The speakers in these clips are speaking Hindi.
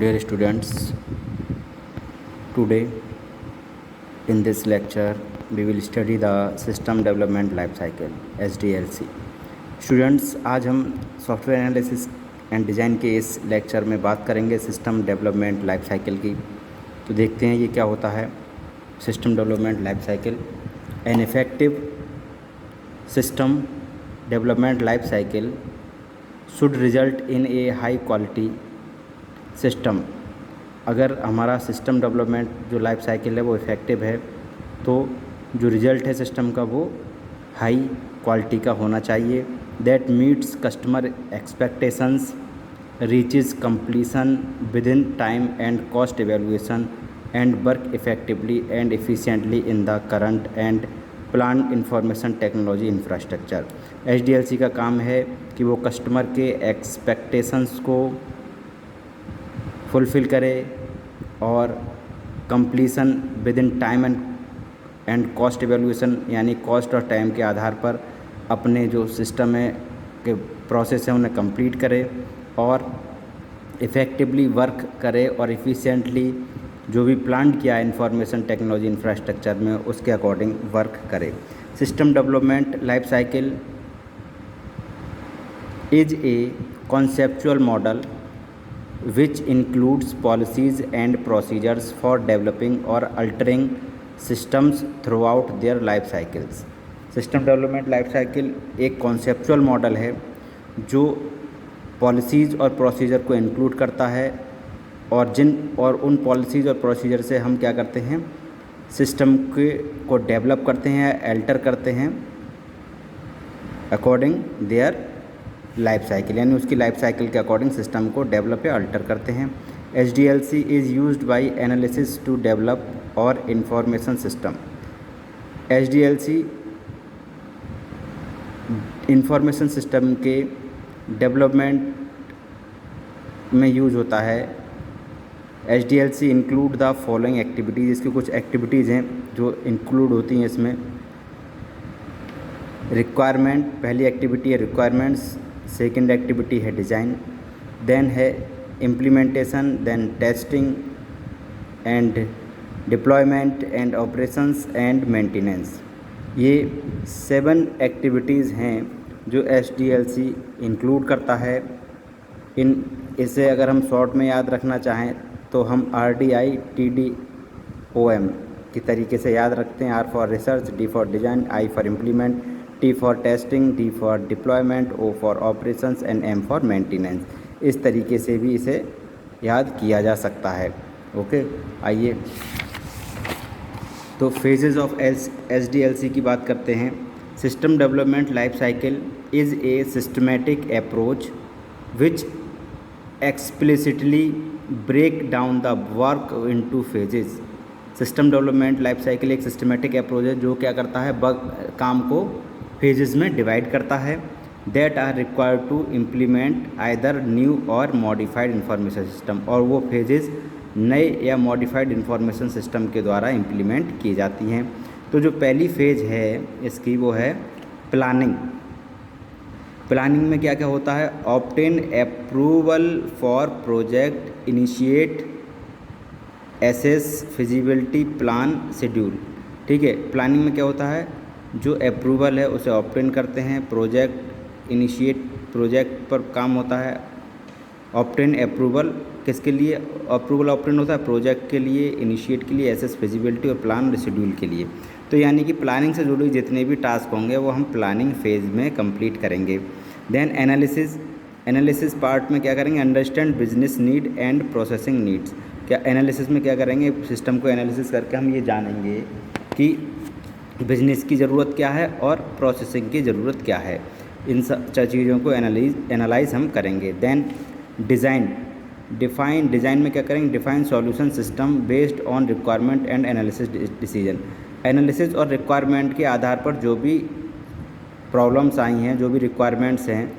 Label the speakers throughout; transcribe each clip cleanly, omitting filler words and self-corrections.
Speaker 1: Dear students, today in this lecture we will study the System Development Life Cycle SDLC. Students, आज हम सॉफ्टवेयर एनालिसिस एंड डिज़ाइन के इस लेक्चर में बात करेंगे सिस्टम डेवलपमेंट लाइफ साइकिल की। तो देखते हैं ये क्या होता है। System development life cycle, an effective system development life cycle should result in A high quality system. अगर हमारा सिस्टम डेवलपमेंट जो लाइफ साइकिल है वो इफ़ेक्टिव है तो जो रिज़ल्ट है सिस्टम का वो हाई क्वालिटी का होना चाहिए। That meets customer expectations, reaches completion within time and cost evaluation and work effectively and efficiently in the current and plan information technology infrastructure. HDLC का काम है कि वो कस्टमर के एक्सपेक्टेशंस को फुलफ़िल करे और completion within time and cost evaluation, यानी कॉस्ट और टाइम के आधार पर अपने जो सिस्टम है के प्रोसेस है उन्हें कंप्लीट करे और इफ़ेक्टिवली वर्क करे और एफिशिएंटली जो भी प्लान किया है इंफॉर्मेशन टेक्नोलॉजी इंफ्रास्ट्रक्चर में उसके अकॉर्डिंग वर्क करे। System development life cycle is a conceptual model which includes policies and procedures for developing or altering systems throughout their life cycles. System development life cycle एक कॉन्सेप्चुअल मॉडल है जो पॉलिसीज़ और प्रोसीजर को इंक्लूड करता है और उन पॉलिसीज़ और प्रोसीजर से हम क्या करते हैं, सिस्टम को डेवलप करते हैं, अल्टर करते हैं अकॉर्डिंग देयर लाइफ साइकिल, यानी उसकी लाइफ साइकिल के अकॉर्डिंग सिस्टम को डेवलप या अल्टर करते हैं। HDLC is used by analysis to develop और information system. HDLC information system के डेवलपमेंट में यूज होता है। HDLC include the following activities, इसकी कुछ एक्टिविटीज़ हैं जो इंक्लूड होती हैं इसमें। रिक्वायरमेंट, पहली एक्टिविटी है रिक्वायरमेंट्स, सेकेंड एक्टिविटी है डिज़ाइन, देन है implementation, then testing and deployment and operations and maintenance. ये 7 एक्टिविटीज़ हैं जो HDLC इंक्लूड करता है। इसे अगर हम शॉर्ट में याद रखना चाहें तो हम RDI-TDOM की तरीके से याद रखते हैं। R for research, D for design, I for implement, T for testing, D for deployment, O for operations and M for maintenance. इस तरीके से भी इसे याद किया जा सकता है। ओके, आइए तो फेजेस ऑफ HDLC की बात करते हैं। System development life cycle is a systematic approach which explicitly break down the work into phases. System development life cycle एक सिस्टमेटिक अप्रोच है जो क्या करता है, काम को फेजेस में डिवाइड करता है। That are required to implement either new और मॉडिफाइड इंफॉर्मेशन सिस्टम, और वो फेजेस नए या मॉडिफाइड इंफॉर्मेशन सिस्टम के द्वारा इम्प्लीमेंट की जाती हैं। तो जो पहली फेज है इसकी वो है प्लानिंग। प्लानिंग में क्या क्या होता है, obtain approval for project, initiate, assess, feasibility, plan, schedule. ठीक है, प्लानिंग में क्या होता है, जो अप्रूवल है उसे ऑब्टेन करते हैं, प्रोजेक्ट इनिशिएट, प्रोजेक्ट पर काम होता है। ऑब्टेन अप्रूवल किसके लिए अप्रूवल ऑब्टेन होता है, प्रोजेक्ट के लिए, इनिशिएट के लिए, एसेस, फिजिबिलिटी और प्लान शेड्यूल के लिए। तो यानी कि प्लानिंग से जुड़े जितने भी टास्क होंगे वो हम प्लानिंग फेज़ में कंप्लीट करेंगे। देन एनालिसिस पार्ट में क्या करेंगे, understand business need and processing needs. क्या एनालिसिस में क्या करेंगे, सिस्टम को एनालिसिस करके हम ये जानेंगे कि बिजनेस की ज़रूरत क्या है और प्रोसेसिंग की ज़रूरत क्या है। इन सब चीज़ों को एनालाइज हम करेंगे। देन डिज़ाइन में क्या करेंगे, define solution system based on requirement and analysis decision. Analysis और रिक्वायरमेंट के आधार पर जो भी प्रॉब्लम्स आई हैं, जो भी रिक्वायरमेंट्स हैं,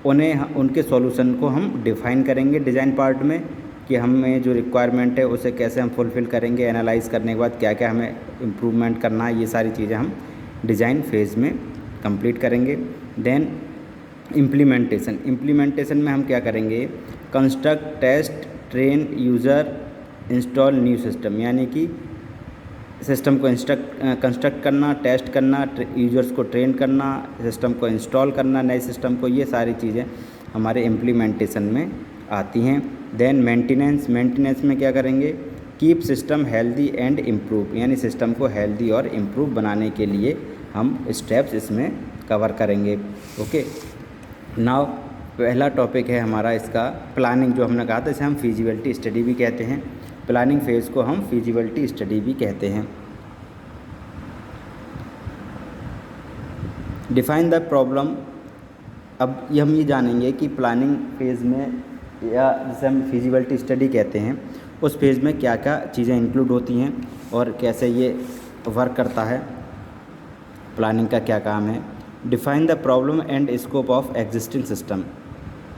Speaker 1: उनके सॉल्यूशन को हम डिफ़ाइन करेंगे डिज़ाइन पार्ट में कि हमें जो रिक्वायरमेंट है उसे कैसे हम फुलफ़िल करेंगे। एनालाइज करने के बाद क्या क्या हमें इम्प्रूवमेंट करना है, ये सारी चीज़ें हम डिज़ाइन फेज़ में कंप्लीट करेंगे। देन इम्प्लीमेंटेशन में हम क्या करेंगे, construct, test train user install new system, यानी कि सिस्टम को कंस्ट्रक्ट करना, टेस्ट करना, यूज़र्स को ट्रेन करना, सिस्टम को इंस्टॉल करना नए सिस्टम को, ये सारी चीज़ें हमारे इम्प्लीमेंटेशन में आती हैं। देन मेंटेनेंस में क्या करेंगे, keep system healthy and improve, यानी सिस्टम को हेल्दी और इम्प्रूव बनाने के लिए हम स्टेप्स इसमें कवर करेंगे। ओके, नाउ पहला टॉपिक है हमारा इसका प्लानिंग, जो हमने कहा था इसे हम फिजिबिलिटी स्टडी भी कहते हैं। प्लानिंग फेज़ को हम फिजिबिलिटी स्टडी भी कहते हैं। डिफाइन द प्रॉब्लम, अब हम ये जानेंगे कि प्लानिंग फेज़ में, या जिसे हम फिजिबिलिटी स्टडी कहते हैं, उस फेज़ में क्या क्या चीज़ें इंक्लूड होती हैं और कैसे ये वर्क करता है, प्लानिंग का क्या काम है। Define the problem and scope of existing system,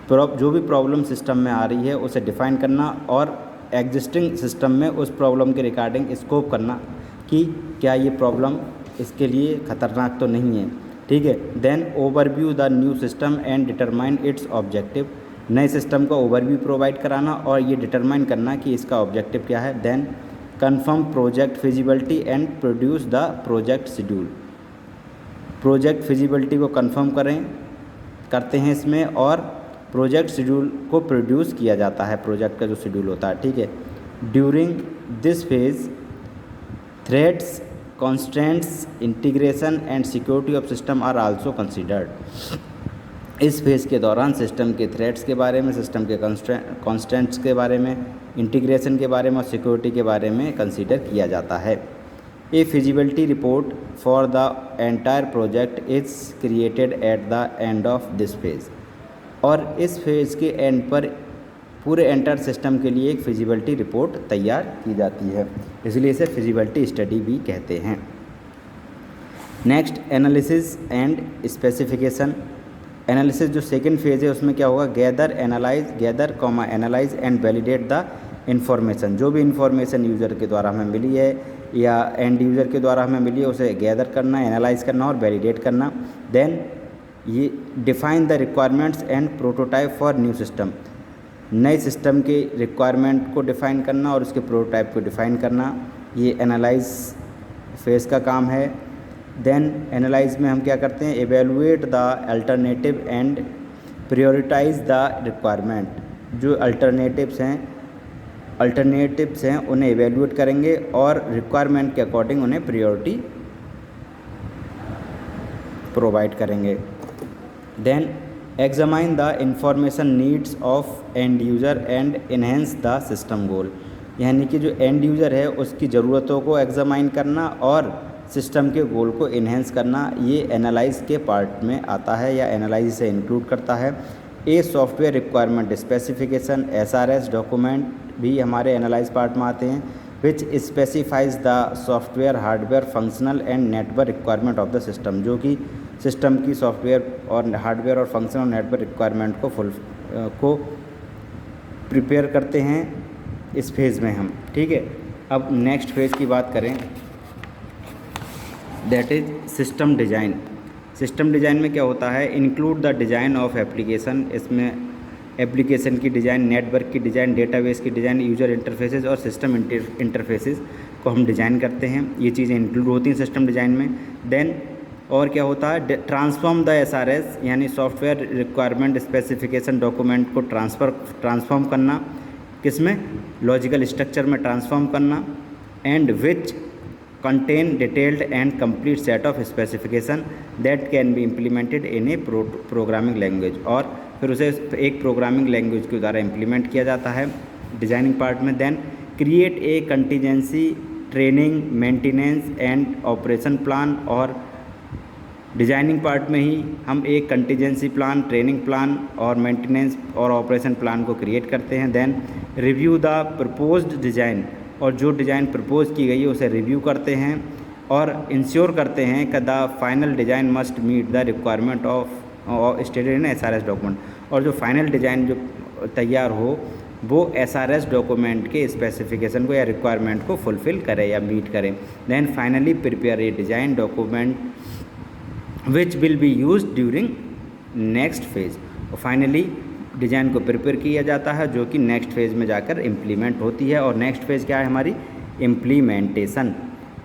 Speaker 1: जो भी प्रॉब्लम सिस्टम में आ रही है उसे डिफ़ाइन करना और एग्जिस्टिंग सिस्टम में उस प्रॉब्लम के रिगार्डिंग स्कोप करना कि क्या ये प्रॉब्लम इसके लिए ख़तरनाक तो नहीं है। ठीक है। Then overview the new system and determine its objective, नए सिस्टम का ओवरव्यू प्रोवाइड कराना और ये डिटरमाइन करना कि इसका ऑब्जेक्टिव क्या है। Then confirm project feasibility and produce the project schedule, project feasibility को कंफर्म करते हैं इसमें, और प्रोजेक्ट शेड्यूल को प्रोड्यूस किया जाता है, प्रोजेक्ट का जो शेड्यूल होता है। ठीक है। During this phase threats, constants, integration and security of system are also considered. इस फेज़ के दौरान सिस्टम के थ्रेट्स के बारे में, सिस्टम के कॉन्स्टेंट्स के बारे में, इंटीग्रेशन के बारे में और सिक्योरिटी के बारे में कंसीडर किया जाता है। A feasibility report for the entire project is created at the end of this phase, और इस फेज़ के एंड पर पूरे एंटायर सिस्टम के लिए एक फिजिबिलिटी रिपोर्ट तैयार की जाती है, इसलिए इसे फिजिबिलिटी स्टडी भी कहते हैं। Next, analysis and specification. Analysis जो सेकंड फेज़ है उसमें क्या होगा, gather analyse and validate the information, जो भी इंफॉर्मेशन यूज़र के द्वारा हमें मिली है या एंड यूज़र के द्वारा हमें मिली है उसे गैदर करना, एनालाइज करना और वैलिडेट करना। देन ये define the requirements and prototype for new system, नए सिस्टम के रिक्वायरमेंट को डिफ़ाइन करना और उसके प्रोटोटाइप को डिफ़ाइन करना, ये एनालाइज फेज़ का काम है। देन एनालाइज में हम क्या करते हैं, evaluate the alternative and prioritize the requirement, जो अल्टरनेटिव्स हैं उन्हें एवेलुएट करेंगे और रिक्वायरमेंट के अकॉर्डिंग उन्हें प्रायोरिटी प्रोवाइड करेंगे। Then examine the information needs of end user and enhance the system goal, यानी कि जो एंड यूज़र है उसकी ज़रूरतों को एग्जामाइन करना और सिस्टम के गोल को इन्हेंस करना, ये एनालाइज के पार्ट में आता है या एनालाइज से इंक्लूड करता है। A software requirement specification, SRS document भी हमारे एनालाइज पार्ट में आते हैं, which specifies the software, hardware, functional and network requirement of the system, जो कि सिस्टम की सॉफ्टवेयर और हार्डवेयर और फंक्शनल और नेटवर्क रिक्वायरमेंट को प्रिपेयर करते हैं इस फेज़ में हम। ठीक है। अब नेक्स्ट फेज़ की बात करें, that is system design. System design में क्या होता है, include the design of application, इसमें एप्लीकेशन की डिज़ाइन, नेटवर्क की डिज़ाइन, डेटाबेस की डिज़ाइन, यूज़र इंटरफेसेस और सिस्टम इंटरफेसेस को हम डिज़ाइन करते हैं, ये चीज़ें इंक्लूड होती हैं सिस्टम डिज़ाइन में। देन और क्या होता है, ट्रांसफॉर्म द SRS, यानी सॉफ्टवेयर रिक्वायरमेंट स्पेसिफिकेशन डॉक्यूमेंट को ट्रांसफॉर्म करना, किसमें, लॉजिकल स्ट्रक्चर में ट्रांसफॉर्म करना, and which contain detailed and complete set of specification that can be implemented in A programming language, और फिर उसे एक प्रोग्रामिंग लैंग्वेज के द्वारा इम्प्लीमेंट किया जाता है डिज़ाइनिंग पार्ट में। Then create a contingency, training, maintenance and operation plan, और डिज़ाइनिंग पार्ट में ही हम एक कंटीजेंसी प्लान, ट्रेनिंग प्लान और मेंटेनेंस और ऑपरेशन प्लान को क्रिएट करते हैं। Then review the proposed design, और जो डिज़ाइन प्रपोज की गई है उसे रिव्यू करते हैं और इंश्योर करते हैं कि the final design must meet the requirement of stated in SRS document, और जो फाइनल डिज़ाइन जो तैयार हो वो SRS डॉक्यूमेंट के स्पेसिफिकेशन को या रिक्वायरमेंट को फुलफ़िल करे या मीट करे। Then finally prepare a design document which will be used during next phase, और फाइनली डिज़ाइन को प्रिपेयर किया जाता है, जो कि नेक्स्ट फेज़ में जाकर इम्प्लीमेंट होती है। और नेक्स्ट फेज़ क्या है हमारी? इम्प्लीमेंटेशन।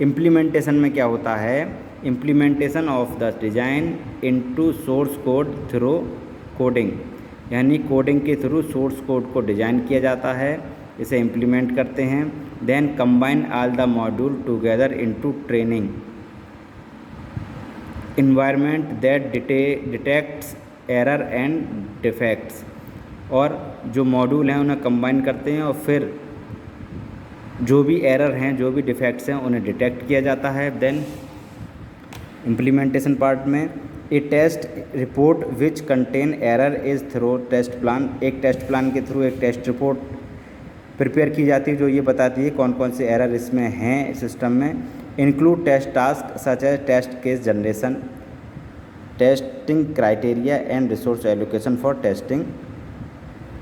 Speaker 1: इम्प्लीमेंटेशन में क्या होता है? Implementation of the design into source code through coding, यानी कोडिंग के थ्रू सोर्स कोड को डिज़ाइन किया जाता है, इसे इम्प्लीमेंट करते हैं। Then combine all the module together into training environment that detects error and defects, और जो मॉड्यूल हैं उन्हें कंबाइन करते हैं और फिर जो भी एरर हैं, जो भी डिफेक्ट्स हैं, उन्हें डिटेक्ट किया जाता है। देन इम्प्लीमेंटेशन पार्ट में a test report which contain error is through test plan, एक टेस्ट प्लान के थ्रू एक टेस्ट रिपोर्ट प्रिपेयर की जाती है जो ये बताती है कौन कौन से एरर इसमें हैं सिस्टम में। Include test task such as test case generation, testing criteria and resource allocation for testing,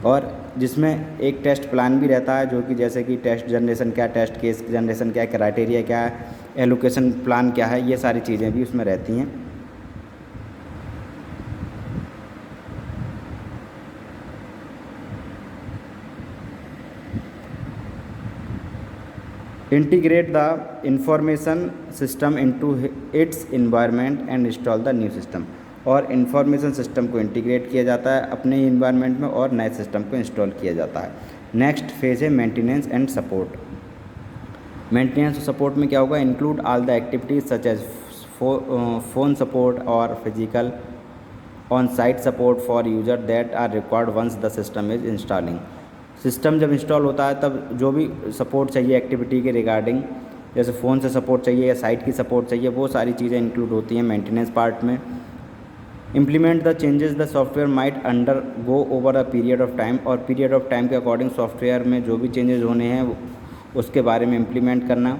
Speaker 1: और जिसमें एक टेस्ट प्लान भी रहता है जो कि जैसे कि टेस्ट जनरेशन क्या, टेस्ट केस जनरेशन क्या, क्राइटेरिया क्या है, एलोकेशन प्लान क्या है, ये सारी चीज़ें भी उसमें रहती हैं। Integrate the information system into its environment and install the new system, और इंफॉर्मेशन सिस्टम को इंटीग्रेट किया जाता है अपने ही इन्वायरमेंट में और नए सिस्टम को इंस्टॉल किया जाता है। नेक्स्ट फेज है मेंटेनेंस एंड सपोर्ट। मेंटेनेंस और सपोर्ट में क्या होगा? Include all the activities such as phone support और physical on site support for user that are required once the system is installing. System जब इंस्टॉल होता है तब जो भी सपोर्ट चाहिए एक्टिविटी के रिगार्डिंग, जैसे फ़ोन से सपोर्ट चाहिए या साइट की सपोर्ट चाहिए, वो सारी चीज़ें इंक्लूड होती हैं मेंटेनेंस पार्ट में। Implement the changes the software might under go over a period of time, और पीरियड ऑफ टाइम के अकॉर्डिंग सॉफ्टवेयर में जो भी चेंजेस होने हैं उसके बारे में इम्प्लीमेंट करना।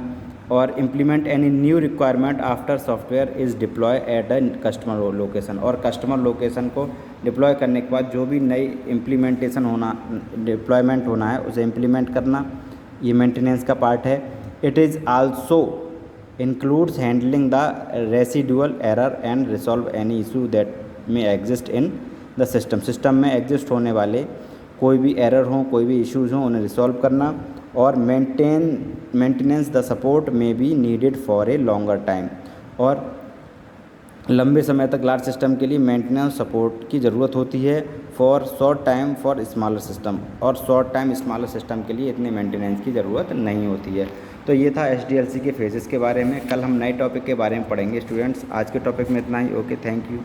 Speaker 1: और implement any new requirement after software is deploy at the customer location, और कस्टमर लोकेशन को डिप्लॉय करने के बाद जो भी नई इम्प्लीमेंटेशन होना, डिप्लॉयमेंट होना है उसे इम्प्लीमेंट करना, ये मेंटेनेंस का पार्ट है। It is also includes handling the residual error and resolve any issue that may exist in the system, system में एग्जिस्ट होने वाले कोई भी एरर हों, कोई भी इश्यूज़ हों, उन्हें रिसॉल्व करना। और मेंटेनेंस द सपोर्ट में be needed for a longer time, और लंबे समय तक लार्ज सिस्टम के लिए मेंटेनेंस सपोर्ट की ज़रूरत होती है for short time for smaller system, और शॉर्ट टाइम स्मॉलर सिस्टम के लिए इतने मेंटेनेंस की ज़रूरत नहीं होती है। तो ये था SDLC के फेजेस के बारे में। कल हम नए टॉपिक के बारे में पढ़ेंगे स्टूडेंट्स। आज के टॉपिक में इतना ही। Okay, thank you.